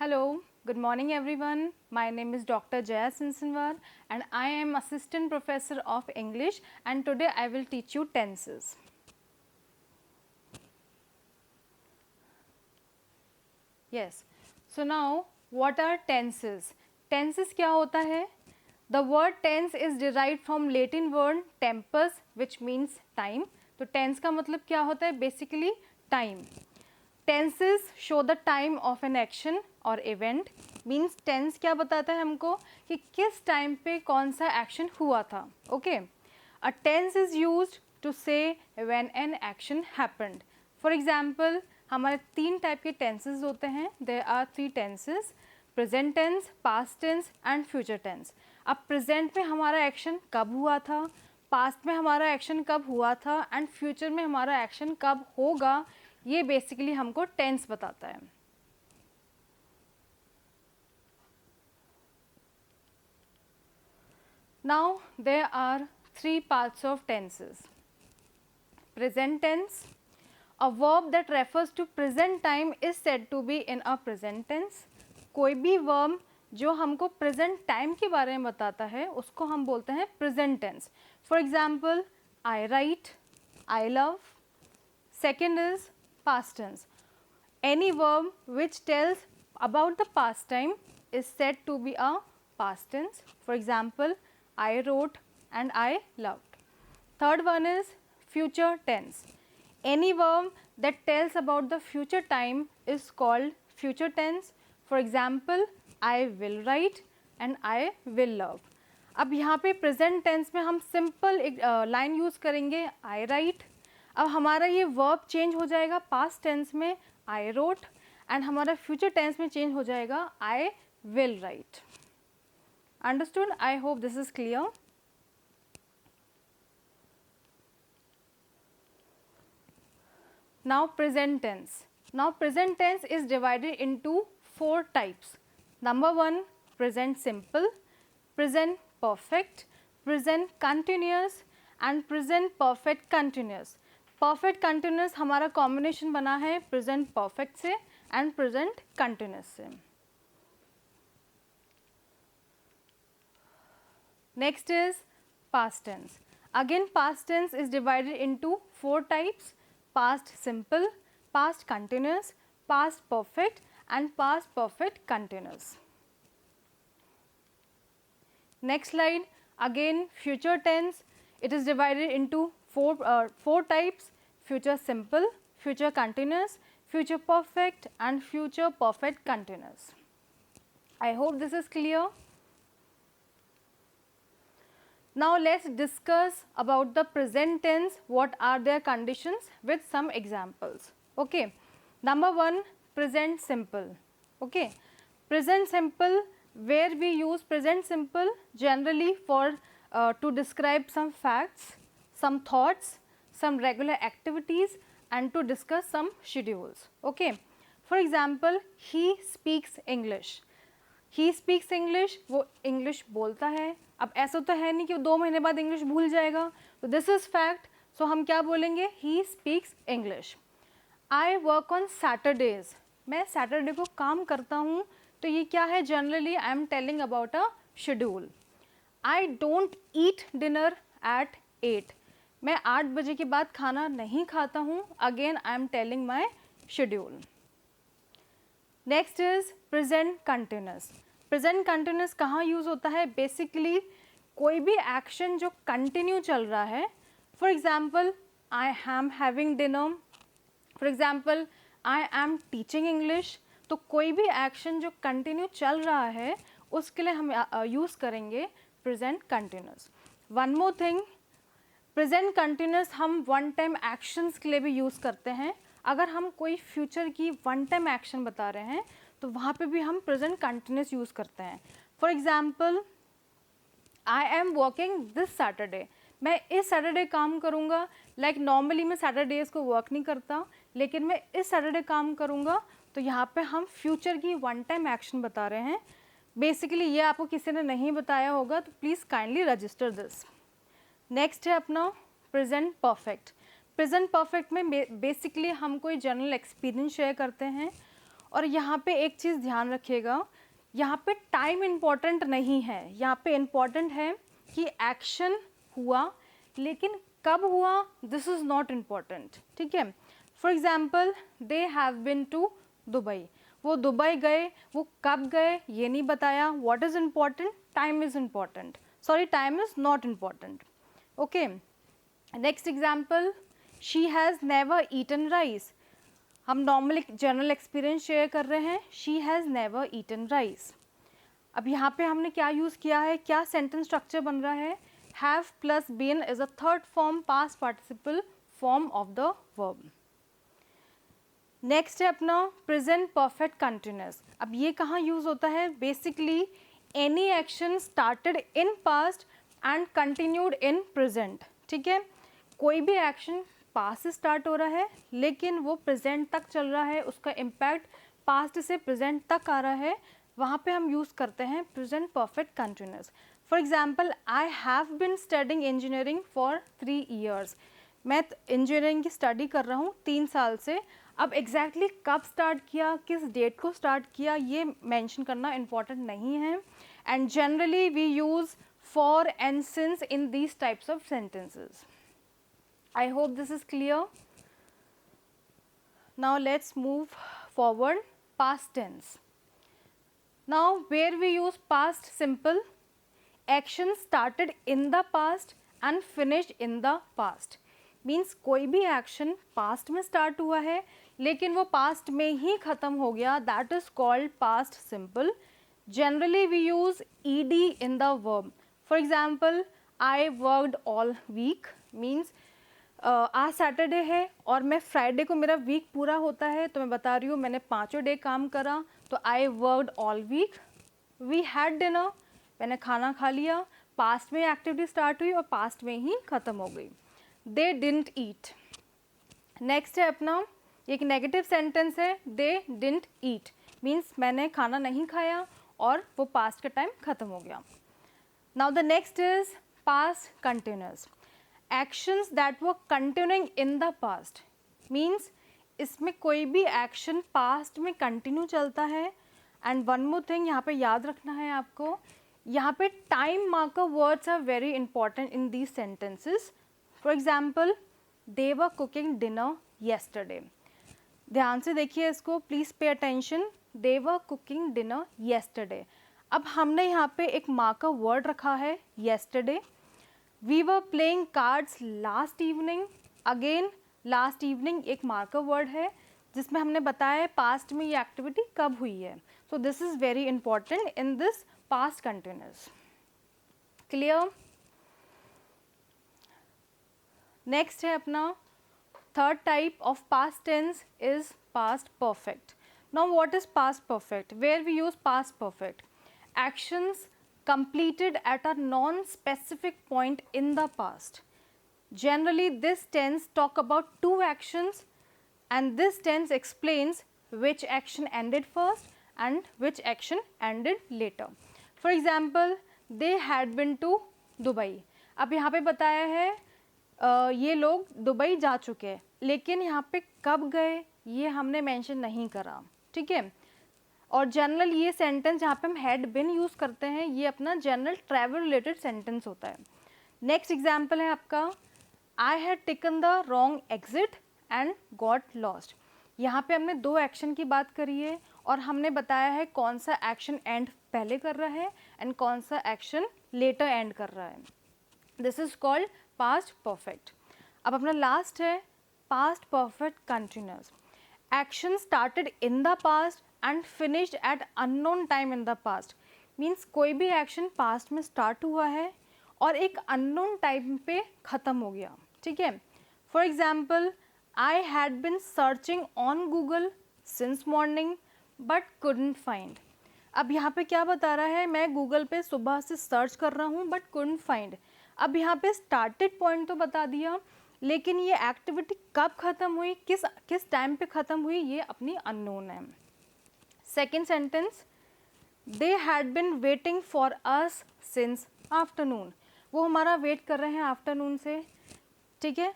Hello, good morning everyone. My name is Dr. Jaya Sinsanwar and I am Assistant Professor of English, and today I will teach you tenses. Yes, so now what are tenses? Tenses क्या होता है? The word tense is derived from Latin word tempus which means time. तो tense का मतलब क्या होता है? Basically time. Tenses show the time of an action or event. Means tense क्या बताता है हमको कि किस टाइम पे कौन सा एक्शन हुआ था. Okay. A tense is used to say when an action happened. For example, हमारे 3 टाइप के टेंसेस होते हैं. There are 3 tenses: present tense, past tense and future tense. अब प्रेजेंट में हमारा एक्शन कब हुआ था, पास्ट में हमारा एक्शन कब हुआ था एंड फ्यूचर में हमारा एक्शन कब होगा, ये बेसिकली हमको टेंस बताता है. Now there are 3 parts of tenses. Present tense. A verb that refers to present time is said to be in a present tense. कोई भी verb जो हमको present time के बारे में बताता है उसको हम बोलते हैं present tense. For example, I write, I love. Second is past tense. Any verb which tells about the past time is said to be a past tense. For example, I wrote and I loved. Third one is future tense. Any verb that tells about the future time is called future tense. For example, I will write and I will love. अब यहाँ पे present tense में हम simple एक line use करेंगे, आई right. अब हमारा ये वर्ब चेंज हो जाएगा पास्ट टेंस में, आई रोट, एंड हमारा फ्यूचर टेंस में चेंज हो जाएगा, I will write. Understood? I hope this is clear. Now present tense. Now present tense is divided into 4 types. Number 1, present simple, present perfect, present continuous and present perfect continuous. Perfect continuous हमारा combination बना है present perfect से and present continuous से. Next is past tense. Again past tense is divided into 4 types. Past simple, past continuous, past perfect and past perfect continuous. Next slide, again future tense. It is divided into 4 types: future simple, future continuous, future perfect and future perfect continuous. I hope this is clear. Now let's discuss about the present tense, what are their conditions with some examples. Okay, number 1, present simple. Okay, present simple, where we use present simple generally for to describe some facts, some thoughts, some regular activities and to discuss some schedules. Okay, for example, he speaks English. He speaks English, वो English बोलता है. अब ऐसा तो है नहीं कि वो 2 महीने बाद इंग्लिश भूल जाएगा, तो दिस इज़ फैक्ट. सो हम क्या बोलेंगे, he speaks English. I work on Saturdays, मैं सैटरडे को काम करता हूँ, तो ये क्या है, generally I am telling about a schedule. I don't eat dinner eight 8, मैं 8 बजे के बाद खाना नहीं खाता हूँ. Again I am telling my schedule. Next is present continuous. Present continuous कहाँ यूज़ होता है, बेसिकली कोई भी एक्शन जो कंटिन्यू चल रहा है. For example, I am having dinner. For example, I am teaching English. तो कोई भी एक्शन जो कंटिन्यू चल रहा है उसके लिए हम यूज़ करेंगे present continuous. One more thing, present continuous हम वन टाइम एक्शंस के लिए भी यूज़ करते हैं. अगर हम कोई फ्यूचर की वन टाइम एक्शन बता रहे हैं तो वहाँ पे भी हम प्रेजेंट कंटिन्यूस यूज़ करते हैं. For example, I am working this Saturday, मैं इस सैटरडे काम करूँगा. लाइक नॉर्मली मैं सैटरडेज को वर्क नहीं करता, लेकिन मैं इस सैटरडे काम करूँगा. तो यहाँ पे हम फ्यूचर की वन टाइम एक्शन बता रहे हैं. बेसिकली ये आपको किसी ने नहीं बताया होगा, तो please kindly resistor this. Next है अपना प्रेजेंट परफेक्ट. प्रेजेंट परफेक्ट में बेसिकली हम कोई जनरल एक्सपीरियंस शेयर करते हैं और यहाँ पे एक चीज़ ध्यान रखिएगा, यहाँ पे टाइम इम्पॉर्टेंट नहीं है, यहाँ पे इम्पॉर्टेंट है कि एक्शन हुआ, लेकिन कब हुआ दिस इज़ नॉट इम्पॉर्टेंट, ठीक है। For example they have been to Dubai, वो दुबई गए, वो कब गए ये नहीं बताया। What is important, time is important, sorry time is not important, okay. Next example, she has never eaten rice, हम नॉर्मल एक जनरल एक्सपीरियंस शेयर कर रहे हैं, she has never eaten rice. अब यहाँ पे हमने क्या यूज़ किया है, क्या सेंटेंस स्ट्रक्चर बन रहा है, have plus been is a third form past participle form of the verb. Next है अपना प्रेजेंट परफेक्ट कंटिन्यूअस। अब ये कहाँ यूज़ होता है, basically any action started in past and continued in present, ठीक है। कोई भी एक्शन पास्ट से स्टार्ट हो रहा है लेकिन वो प्रेजेंट तक चल रहा है, उसका इम्पैक्ट पास्ट से प्रेजेंट तक आ रहा है, वहाँ पे हम यूज़ करते हैं present perfect continuous. For example, I have been studying engineering for 3 years, मैं इंजीनियरिंग की स्टडी कर रहा हूँ 3 साल से। अब एग्जैक्टली कब स्टार्ट किया, किस डेट को स्टार्ट किया, ये मेंशन करना इम्पॉर्टेंट नहीं है। And generally we use for and since in these types of sentences. I hope this is clear. Now let's move forward, past tense. Now where we use past simple, action started in the past and finished in the past. Means कोई भी action past में start हुआ है लेकिन वो past में ही ख़त्म हो गया, that is called past simple. Generally we use ed in the verb. For example, I worked all week means आज सैटरडे है और मैं फ्राइडे को मेरा वीक पूरा होता है, तो मैं बता रही हूँ मैंने 5 डे काम करा, तो I worked all week. We had dinner, मैंने खाना खा लिया, पास्ट में एक्टिविटी स्टार्ट हुई और पास्ट में ही ख़त्म हो गई। They didn't eat. नेक्स्ट है अपना एक नेगेटिव सेंटेंस है, दे डिडंट ईट मीन्स मैंने खाना नहीं खाया और वो पास्ट का टाइम ख़त्म हो गया। Now the next is past continuous. Actions that were continuing in the past means इसमें कोई भी एक्शन पास्ट में कंटिन्यू चलता है। एंड वन मोर थिंग यहाँ पे याद रखना है आपको, यहाँ पे time marker words are very important in these sentences. For example, they were cooking dinner yesterday. ध्यान से देखिए इसको, please pay attention, they were cooking dinner yesterday. अब हमने यहाँ पे एक मार्कर वर्ड रखा है yesterday. We were playing cards last evening, again last evening एक मार्कर वर्ड है जिसमें हमने बताया है पास्ट में ये एक्टिविटी कब हुई है। So this is very important in this past continuous. Clear? Next है अपना third type of past tense is past perfect. Now what is past perfect? Where we use past perfect, actions completed at a non-specific point in the past. Generally, this tense talk about 2 actions and this tense explains which action ended first and which action ended later. For example, they had been to Dubai. अब यहाँ पे बताया है ये लोग Dubai जा चुके हैं, लेकिन यहाँ पे कब गए ये हमने मेंशन नहीं करा, ठीक है। और जनरल ये सेंटेंस जहाँ पे हम हैड बिन यूज़ करते हैं ये अपना जनरल ट्रैवल रिलेटेड सेंटेंस होता है। नेक्स्ट एग्जाम्पल है आपका, I had taken the wrong exit and got lost. यहाँ पे हमने 2 एक्शन की बात करी है और हमने बताया है कौन सा एक्शन एंड पहले कर रहा है एंड कौन सा एक्शन लेटर एंड कर रहा है। This is called past perfect. अब अपना लास्ट है past perfect continuous. Action started in the past and finished at unknown time in the past means कोई भी एक्शन पास्ट में स्टार्ट हुआ है और एक अननोन टाइम पे ख़त्म हो गया, ठीक है। For example, I had been searching on Google since morning but couldn't find. अब यहाँ पे क्या बता रहा है, मैं गूगल पे सुबह से सर्च कर रहा हूँ बट कुडंट फाइंड। अब यहाँ पे स्टार्टेड पॉइंट तो बता दिया लेकिन ये एक्टिविटी कब ख़त्म हुई, किस टाइम पे ख़त्म हुई ये अपनी अननोन है। Second sentence, they had been waiting for us since afternoon. वो हमारा वेट कर रहे हैं आफ्टरनून से, ठीक है।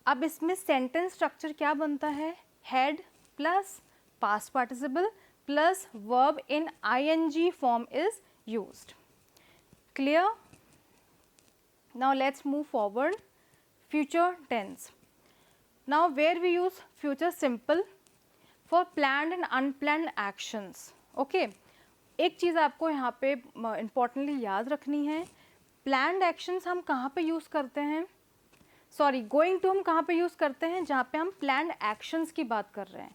अब इसमें सेंटेंस स्ट्रक्चर क्या बनता है, had plus past participle plus verb in ing form is used. Clear? Now let's move forward. Future tense. Now where we use future simple for planned and unplanned actions. Okay. एक चीज़ आपको यहाँ पे importantly याद रखनी है, planned actions हम कहाँ पे यूज़ करते हैं, सॉरी गोइंग टू हम कहाँ पे यूज़ करते हैं, जहाँ पे हम प्लान्ड एक्शंस की बात कर रहे हैं,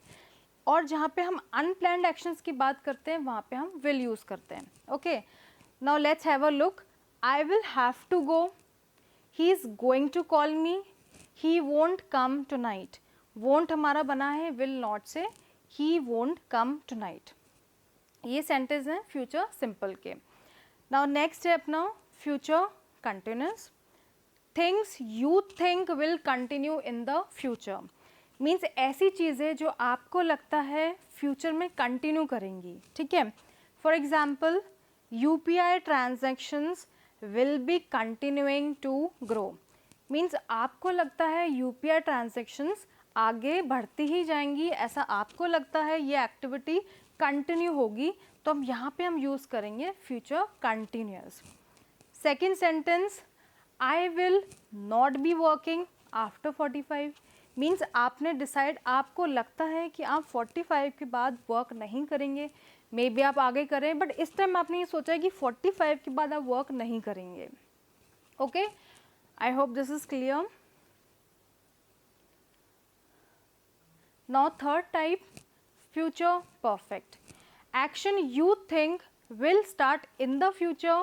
और जहाँ पे हम अनप्लान्ड एक्शंस की बात करते हैं वहाँ पे हम विल यूज़ करते हैं. Okay, now let's have a look. I will have to go, he is going to call me, he won't come tonight. Won't हमारा बना है will not say, he won't come tonight. ये sentence हैं future simple के. Now next है अपना future continuous. Things you think will continue in the future means ऐसी चीज़ें जो आपको लगता है फ्यूचर में कंटिन्यू करेंगी. ठीक है, for example UPI transactions will be continuing to grow. Means आपको लगता है UPI ट्रांजेक्शन्स आगे बढ़ती ही जाएंगी, ऐसा आपको लगता है, ये एक्टिविटी कंटिन्यू होगी, तो हम यहाँ पे हम यूज़ करेंगे future continuous. Second sentence, I will not be working after 45 means आपने डिसाइड, आपको लगता है कि आप 45 के बाद वर्क नहीं करेंगे, मे बी आप आगे करें, बट इस टाइम आपने ये सोचा है कि 45 के बाद आप वर्क नहीं करेंगे. Okay, I hope this is clear. Now third type, future perfect. Action you think will start in the future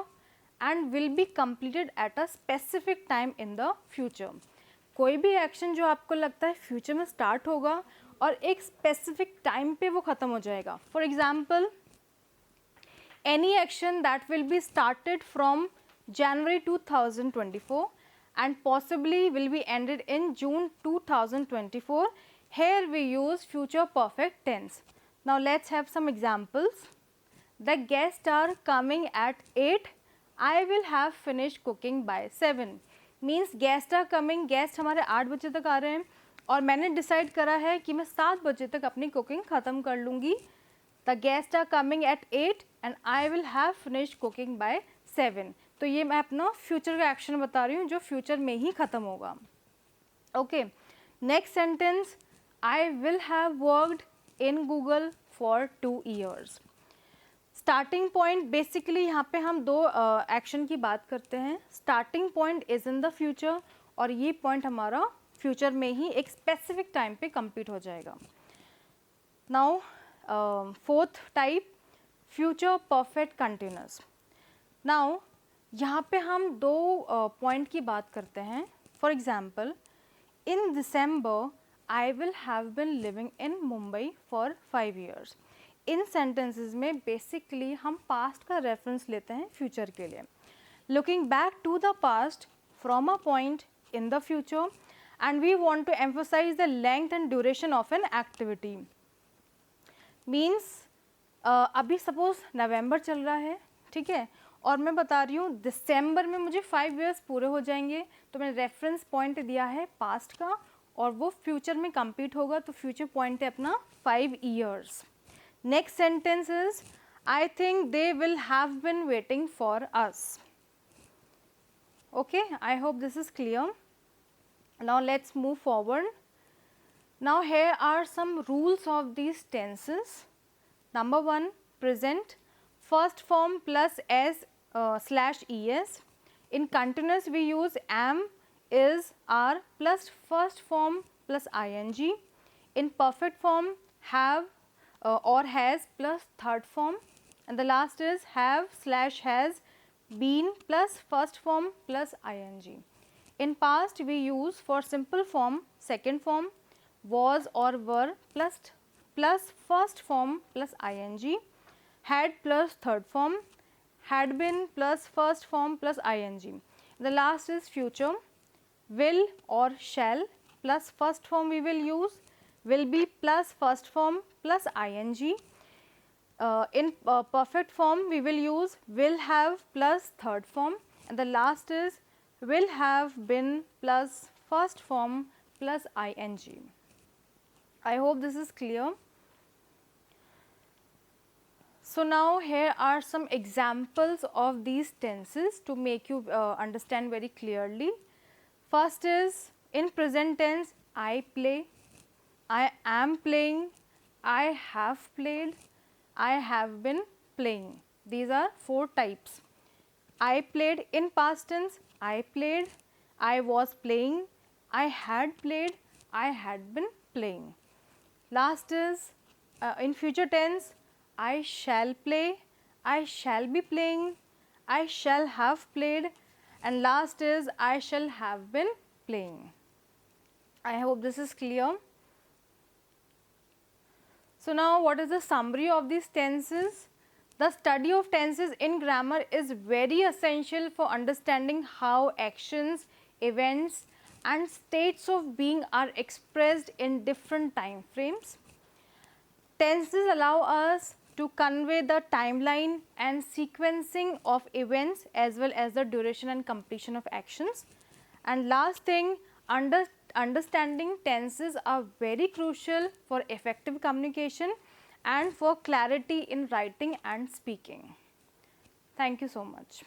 and will be completed at a specific time in the future. कोई भी action जो आपको लगता है future में start होगा और एक स्पेसिफिक टाइम पे वो ख़त्म हो जाएगा. For example, any action that will be started from January 2024 and possibly will be ended in June 2024. Here we use future perfect tense. Now let's have some examples. The guests are coming at 8. I will have finished cooking by 7. Means guests are coming, guest हमारे 8 बजे तक आ रहे हैं और मैंने decide करा है कि मैं 7 बजे तक अपनी कुकिंग ख़त्म कर लूँगी. The guests are coming at 8 and I will have finished cooking by 7. तो ये मैं अपना फ्यूचर का एक्शन बता रही हूँ जो फ्यूचर में ही ख़त्म होगा. Okay, next sentence, I will have worked in Google for 2 years. Starting point basically यहाँ पे हम दो एक्शन की बात करते हैं. Starting point is in the future और ये पॉइंट हमारा फ्यूचर में ही एक स्पेसिफिक टाइम पे कंप्लीट हो जाएगा. Now fourth type, future perfect continuous. Now यहाँ पे हम दो पॉइंट की बात करते हैं. For example, in December I will have been living in Mumbai for 5 years. In sentences में basically हम past का reference लेते हैं future के लिए. Looking back to the past from a point in the future and we want to emphasize the length and duration of an activity. Means अभी suppose November चल रहा है, ठीक है, और मैं बता रही हूँ दिसंबर में मुझे 5 years पूरे हो जाएंगे, तो मैंने रेफरेंस पॉइंट दिया है पास्ट का और वो फ्यूचर में कंप्लीट होगा, तो फ्यूचर पॉइंट है अपना 5 years. Next sentence is, I think they will have been waiting for us. Okay, I hope this is clear. Now let's move forward. Now here are some rules of these tenses. Number 1, present, first form plus s/es. In continuous we use am, is, are plus first form plus ing. In perfect form, have or has plus third form, and the last is have/has been plus first form plus ing. In past we use for simple form second form, was or were plus first form plus ing, had plus third form, had been plus first form plus ing. The last is future, will or shall plus first form we will use, will be plus first form plus ing. In perfect form we will use will have plus third form, and the last is will have been plus first form plus ing. I hope this is clear. So now here are some examples of these tenses to make you understand very clearly. First is in present tense, I play, I am playing, I have played, I have been playing. These are 4 types. I played in past tense, I played, I was playing, I had played, I had been playing. Last is in future tense, I shall play, I shall be playing, I shall have played, and last is I shall have been playing. I hope this is clear. So now what is the summary of these tenses? The study of tenses in grammar is very essential for understanding how actions, events and states of being are expressed in different time frames. Tenses allow us to convey the timeline and sequencing of events as well as the duration and completion of actions. And last thing, understanding tenses are very crucial for effective communication and for clarity in writing and speaking. Thank you so much.